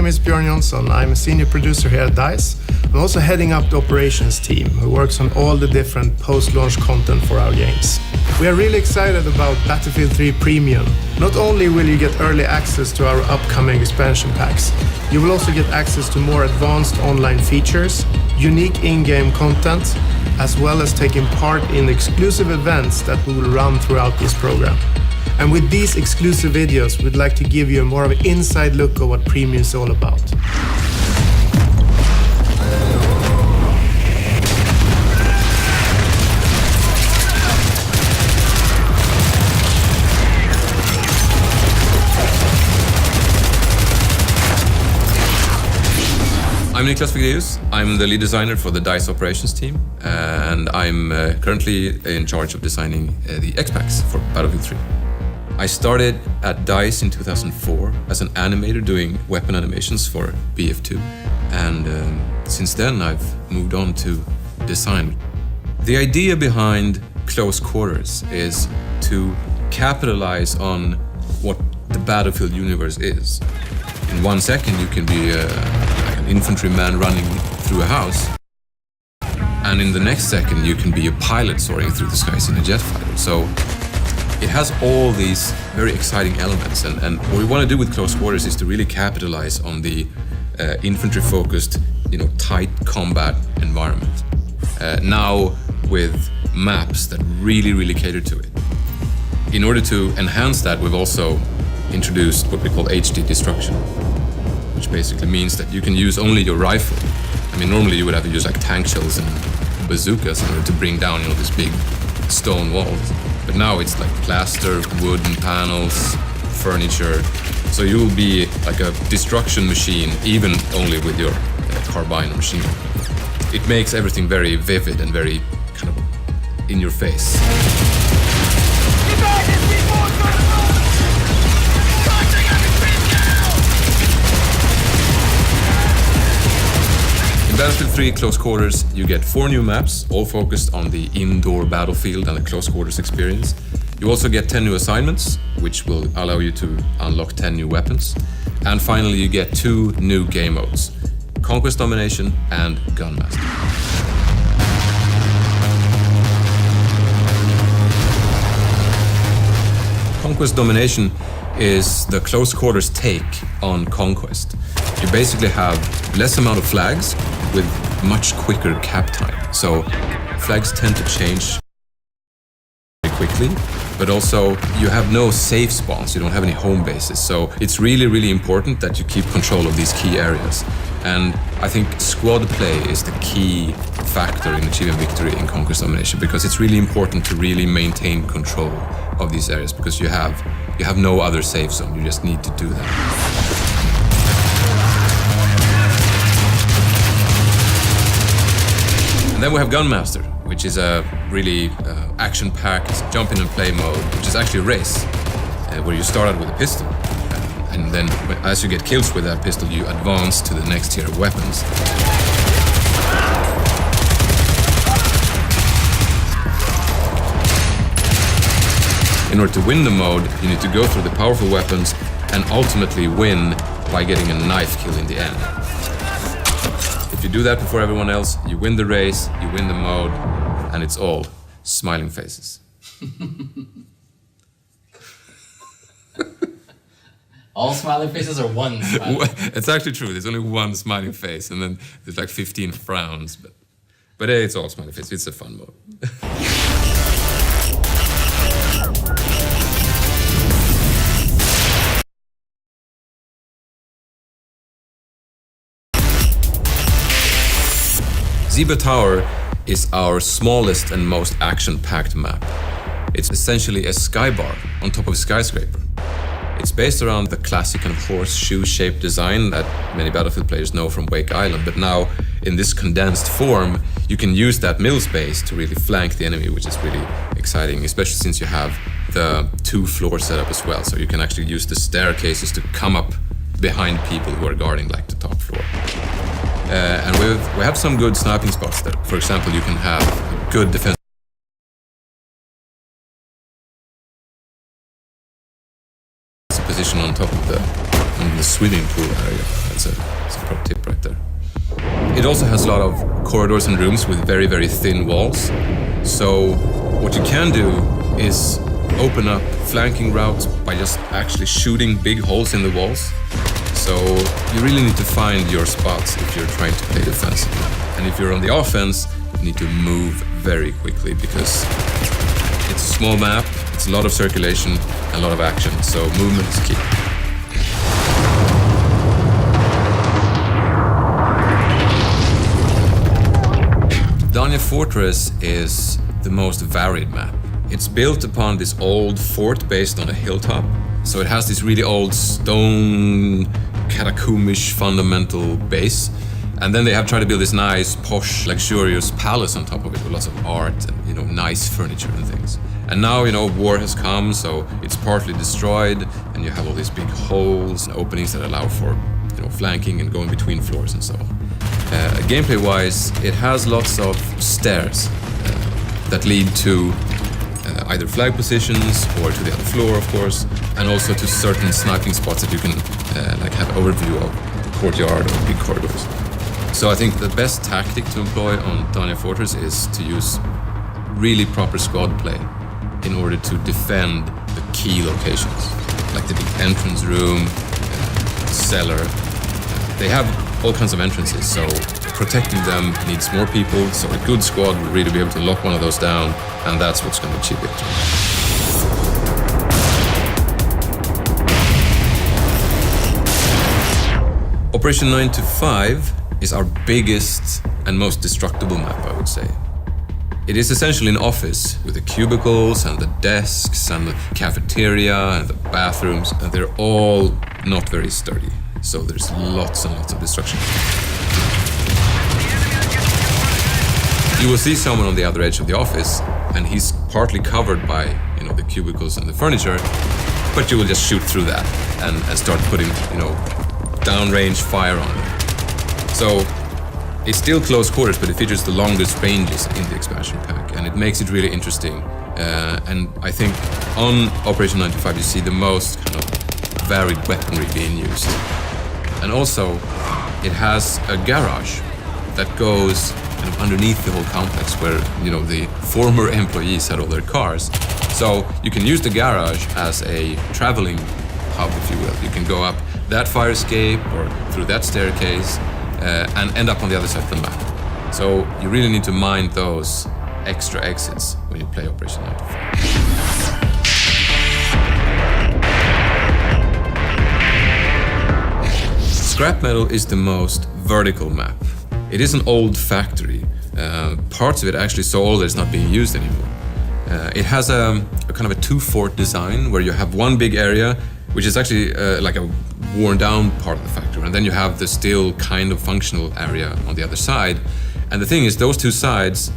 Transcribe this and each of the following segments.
is Björn Jonsson. I'm a senior producer here at DICE. I'm also heading up the operations team who works on all the different post-launch content for our games. We are really excited about Battlefield 3 Premium. Not only will you get early access to our upcoming expansion packs, you will also get access to more advanced online features, unique in-game content, as well as taking part in exclusive events that we will run throughout this program. And with these exclusive videos, we'd like to give you a more of an inside look of what Premium is all about. I'm Niklas Vigdeus. I'm the lead designer for the DICE operations team, and I'm currently in charge of designing the X-Packs for Battlefield 3. I started at DICE in 2004 as an animator doing weapon animations for BF2, and since then I've moved on to design. The idea behind Close Quarters is to capitalize on what the Battlefield universe is. In 1 second you can be an infantryman running through a house, and in the next second you can be a pilot soaring through the skies in a jet fighter. So it has all these very exciting elements, and what we want to do with Close Quarters is to really capitalize on the infantry-focused, tight combat environment. Now with maps that really cater to it. In order to enhance that, we've also introduced what we call HD destruction, which basically means that you can use only your rifle. I mean, normally you would have to use like tank shells and bazookas in order to bring down, these big stone walls. But now it's like plaster, wooden panels, furniture. So you will be like a destruction machine, even only with your carbine machine. It makes everything very vivid and very kind of in your face. In Battlefield 3 Close Quarters, you get 4 new maps, all focused on the indoor battlefield and the close quarters experience. You also get 10 new assignments, which will allow you to unlock 10 new weapons. And finally, you get 2 new game modes, Conquest Domination and Gunmaster. Conquest Domination is the close quarters take on Conquest. You basically have less amount of flags with much quicker cap time. So flags tend to change very quickly, but also you have no safe spawns, you don't have any home bases. So it's really important that you keep control of these key areas. And I think squad play is the key factor in achieving victory in Conquest Domination, because it's really important to really maintain control of these areas, because you have no other safe zone, you just need to do that. And then we have Gunmaster, which is a really action-packed jump in and play mode, which is actually a race, where you start out with a pistol. And then as you get kills with that pistol, you advance to the next tier of weapons. In order to win the mode, you need to go through the powerful weapons and ultimately win by getting a knife kill in the end. If you do that before everyone else, you win the race, you win the mode, and it's all smiling faces. All smiling faces or one smiling? It's actually true, there's only one smiling face, and then there's like 15 frowns, but hey, it's all smiling faces, it's a fun mode. Zebra Tower is our smallest and most action-packed map. It's essentially a skybar on top of a skyscraper. It's based around the classic and horseshoe-shaped design that many Battlefield players know from Wake Island, but now in this condensed form, you can use that middle space to really flank the enemy, which is really exciting, especially since you have the 2-floor setup as well, so you can actually use the staircases to come up behind people who are guarding like the top floor. And we have some good sniping spots there. For example, you can have a good defense position on top of the swimming pool area. That's a pro tip right there. It also has a lot of corridors and rooms with very, very thin walls. So what you can do is open up flanking routes by just actually shooting big holes in the walls. So you really need to find your spots if you're trying to play defensively. And if you're on the offense, you need to move very quickly because it's a small map, it's a lot of circulation, a lot of action, so movement is key. Dania Fortress is the most varied map. It's built upon this old fort based on a hilltop, so it has this really old stone, catacombish fundamental base. And then they have tried to build this nice, posh, luxurious palace on top of it with lots of art and, nice furniture and things. And now, war has come, so it's partly destroyed, and you have all these big holes and openings that allow for, flanking and going between floors and so on. Gameplay-wise, it has lots of stairs that lead to either flag positions or to the other floor, of course, and also to certain sniping spots that you can have overview of the courtyard or big corridors. So I think the best tactic to employ on Dania Fortress is to use really proper squad play in order to defend the key locations, like the big entrance room, cellar. They have all kinds of entrances, so protecting them needs more people, so a good squad will really be able to lock one of those down, and that's what's going to achieve victory. Operation 9 to 5 is our biggest and most destructible map, I would say. It is essentially an office with the cubicles and the desks and the cafeteria and the bathrooms, and they're all not very sturdy. So there's lots and lots of destruction. You will see someone on the other edge of the office, and he's partly covered by, the cubicles and the furniture, but you will just shoot through that and start putting, downrange fire on them. So it's still close quarters, but it features the longest ranges in the expansion pack, and it makes it really interesting. And I think on Operation 9 to 5 you see the most kind of varied weaponry being used. And also, it has a garage that goes kind of underneath the whole complex where, the former employees had all their cars. So you can use the garage as a traveling hub, if you will. You can go up that fire escape or through that staircase and end up on the other side of the map. So you really need to mind those extra exits when you play Operation 9 to 5. Scrap Metal is the most vertical map. It is an old factory. Parts of it actually so old that it's not being used anymore. It has a kind of a two-fort design where you have one big area, which is actually like a worn-down part of the factory, and then you have the still kind of functional area on the other side. And the thing is, those two sides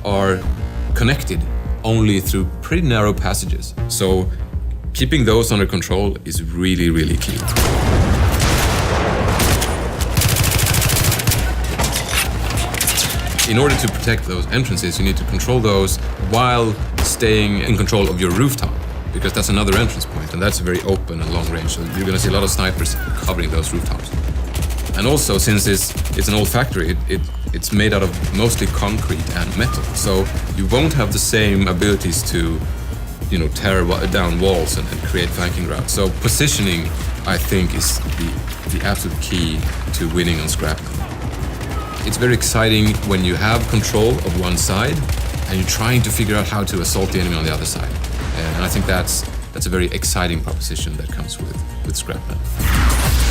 are connected only through pretty narrow passages. So keeping those under control is really, really key. In order to protect those entrances, you need to control those while staying in control of your rooftop, because that's another entrance point, and that's very open and long range, so you're going to see a lot of snipers covering those rooftops. And also, since it's an old factory, it's made out of mostly concrete and metal, so you won't have the same abilities to, tear down walls and create flanking routes. So positioning, I think, is the absolute key to winning on Scrap. It's very exciting when you have control of one side and you're trying to figure out how to assault the enemy on the other side. And I think that's a very exciting proposition that comes with Scrap Metal.